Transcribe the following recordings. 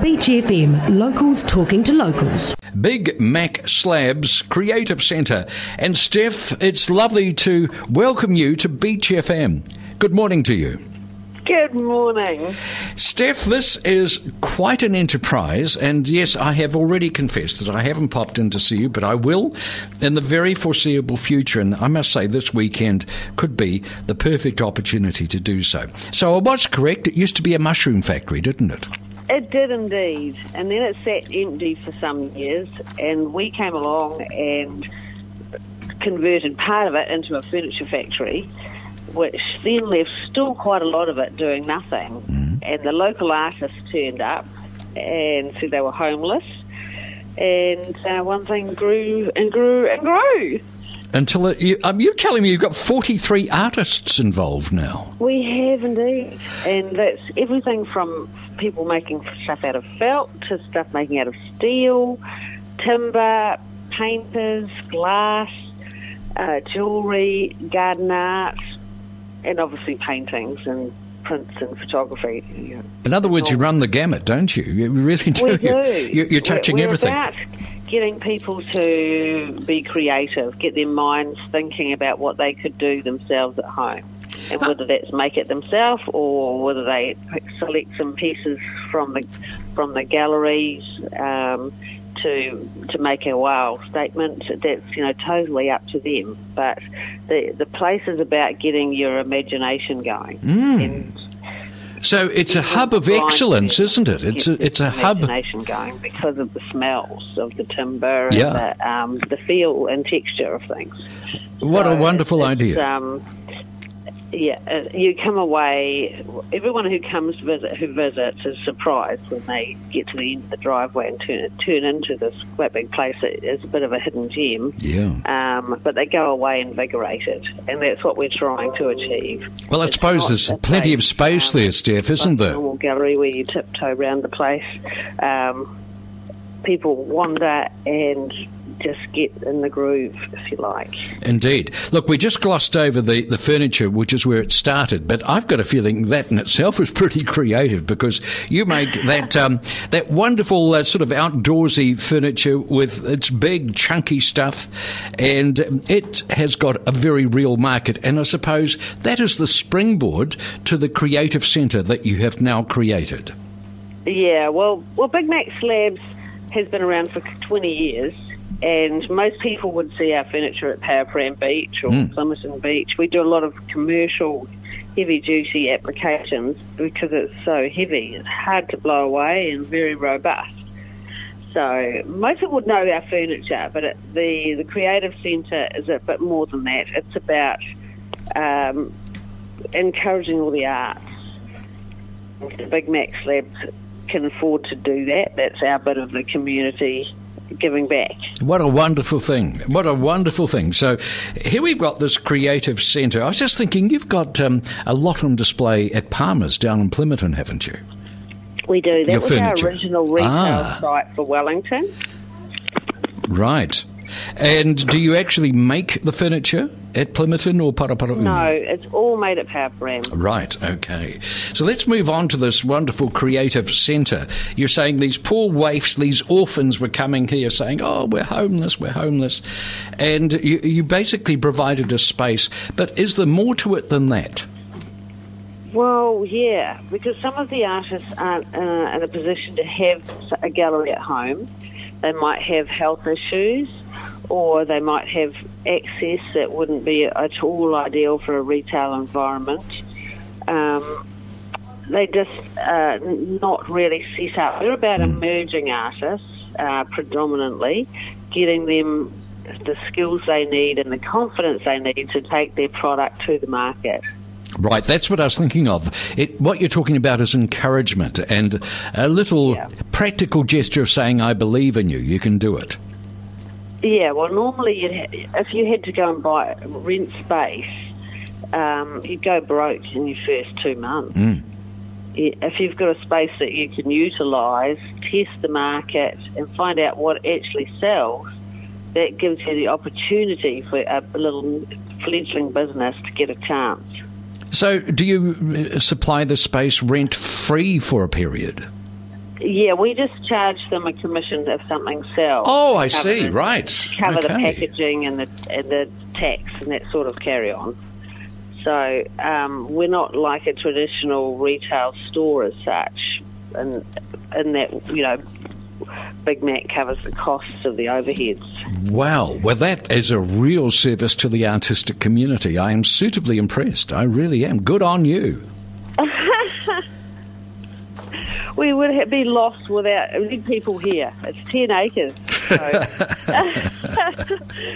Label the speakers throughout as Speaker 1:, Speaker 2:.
Speaker 1: Beach FM, locals talking to locals.
Speaker 2: Big Mac Slabs Creative Centre. And Steph, it's lovely to welcome you to Beach FM. Good morning to you.
Speaker 3: Good morning.
Speaker 2: Steph, this is quite an enterprise, and yes, I have already confessed that I haven't popped in to see you, but I will in the very foreseeable future, and I must say this weekend could be the perfect opportunity to do so. So I was correct, it used to be a mushroom factory, didn't it?
Speaker 3: It did indeed, and then it sat empty for some years, and we came along and converted part of it into a furniture factory, which then left still quite a lot of it doing nothing. And the local artists turned up and said they were homeless, and one thing grew and grew and grew.
Speaker 2: Until you're telling me you've got 43 artists involved now?
Speaker 3: We have indeed, and that's everything from people making stuff out of felt to stuff making out of steel, timber, painters, glass, jewellery, garden art, and obviously paintings and prints and photography.
Speaker 2: In other words, you run the gamut, don't you? You really do.
Speaker 3: We do.
Speaker 2: You're touching everything.
Speaker 3: About getting people to be creative, get their minds thinking about what they could do themselves at home. And whether that's make it themselves or whether they select some pieces from the galleries to make a wow statement, that's totally up to them. But the place is about getting your imagination going. And
Speaker 2: so it's a hub of excellence, isn't it? It's a hub.
Speaker 3: Imagination going because of the smells of the timber and the feel and texture of things.
Speaker 2: What a wonderful idea.
Speaker 3: You come away, everyone who visits is surprised when they get to the end of the driveway and turn into this quite big place. It's a bit of a hidden gem. Yeah. But they go away invigorated, and that's what we're trying to achieve.
Speaker 2: Well, I suppose there's plenty of space there, Steph, isn't there?
Speaker 3: A normal gallery where you tiptoe around the place. People wander and just get in the groove, if you like. Indeed.
Speaker 2: Look, we just glossed over the furniture, which is where it started, but I've got a feeling that in itself is pretty creative because you make that wonderful sort of outdoorsy furniture with its big, chunky stuff, and it has got a very real market, and I suppose that is the springboard to the creative centre that you have now created.
Speaker 3: Yeah, well, Big Mac Slabs has been around for 20 years, and most people would see our furniture at Powerpram Beach or Somerton Beach. We do a lot of commercial, heavy-duty applications because it's so heavy. It's hard to blow away and very robust. So most people would know our furniture, but the Creative Centre is a bit more than that. It's about encouraging all the arts. The Big Mac Slabs can afford to do that. That's our bit of the community giving back. What a wonderful thing.
Speaker 2: What a wonderful thing. So here we've got this creative centre. I was just thinking, you've got a lot on display at Palmer's down in Plimmerton, haven't you?
Speaker 3: We do. That was our original retail site for Wellington.
Speaker 2: Right. And do you actually make the furniture at Plimmerton or Paraparaumu?
Speaker 3: No, it's all made at Powerpram.
Speaker 2: Right, okay. So let's move on to this wonderful creative centre. You're saying these poor waifs, these orphans were coming here saying, oh, we're homeless. And you basically provided a space. But is there more to it than that?
Speaker 3: Well, yeah, because some of the artists aren't in a position to have a gallery at home. They might have health issues, or they might have access that wouldn't be at all ideal for a retail environment. They just not really set up. We're about emerging artists, predominantly, getting them the skills they need and the confidence they need to take their product to the market.
Speaker 2: Right, that's what I was thinking of. What you're talking about is encouragement and a little practical gesture of saying, I believe in you, you can do it.
Speaker 3: Yeah, well, normally if you had to go and rent space, you'd go broke in your first 2 months. If you've got a space that you can utilise, test the market and find out what actually sells, that gives you the opportunity for a little fledgling business to get a chance.
Speaker 2: So do you supply the space rent-free for a period?
Speaker 3: Yeah, we just charge them a commission if something sells.
Speaker 2: Oh, I see. Right.
Speaker 3: Cover the packaging and the tax and that sort of carry on. So we're not like a traditional retail store as such, and that Big Mac covers the costs of the overheads.
Speaker 2: Wow. Well, that is a real service to the artistic community. I am suitably impressed. I really am. Good on you.
Speaker 3: We would be lost without people here. It's 10 acres. So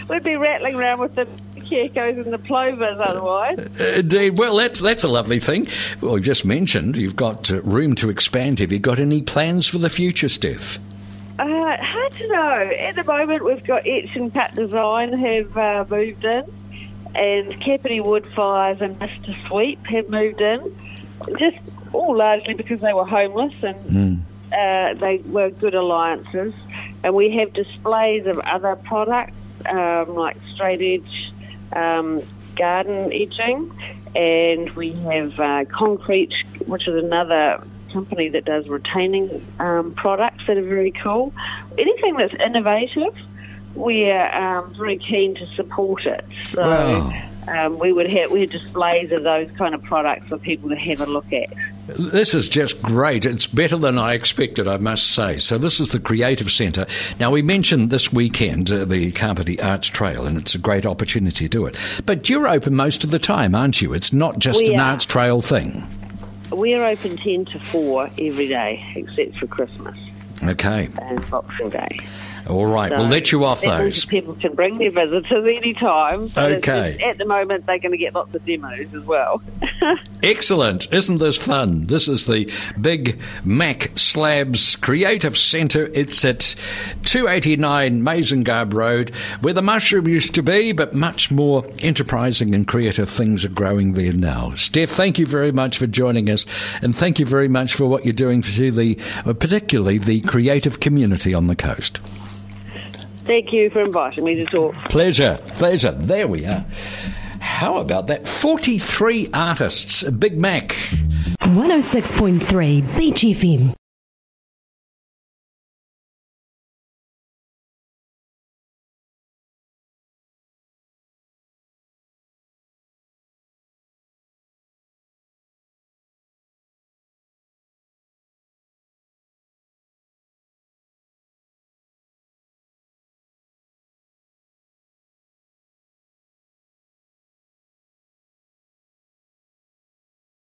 Speaker 3: we'd be rattling around with the geckos and the plovers otherwise.
Speaker 2: Indeed. Well, that's a lovely thing. Well, you just mentioned you've got room to expand. Have you got any plans for the future, Steph?
Speaker 3: Hard to know. At the moment, we've got Etch and Cut Design have moved in, and Kapiti Woodfires and Mr. Sweep have moved in. Just all largely because they were homeless and they were good alliances. And we have displays of other products like straight edge garden edging, and we have Concrete, which is another company that does retaining products that are very cool. Anything that's innovative, we're very keen to support it. So
Speaker 2: wow.
Speaker 3: we had displays of those kind of products for people to have a look at.
Speaker 2: This is just great. It's better than I expected, I must say. So this is the Creative Centre. Now, we mentioned this weekend the Kapiti Arts Trail, and it's a great opportunity to do it. But you're open most of the time, aren't you? It's not just an arts trail thing.
Speaker 3: We're open 10 to 4 every day, except for Christmas.
Speaker 2: Okay.
Speaker 3: And Boxing Day.
Speaker 2: All right,
Speaker 3: So
Speaker 2: we'll let you off those.
Speaker 3: People can bring their visitors any time.
Speaker 2: Okay.
Speaker 3: At the moment, they're going to get lots of demos as well.
Speaker 2: Excellent. Isn't this fun? This is the Big Mac Slabs Creative Centre. It's at 289 Mazengarb Road, where the mushroom used to be, but much more enterprising and creative things are growing there now. Steph, thank you very much for joining us, and thank you very much for what you're doing to particularly the creative community on the coast.
Speaker 3: Thank you for inviting me to talk.
Speaker 2: Pleasure. There we are. How about that? 43 artists. Big Mac.
Speaker 1: 106.3 Beach FM.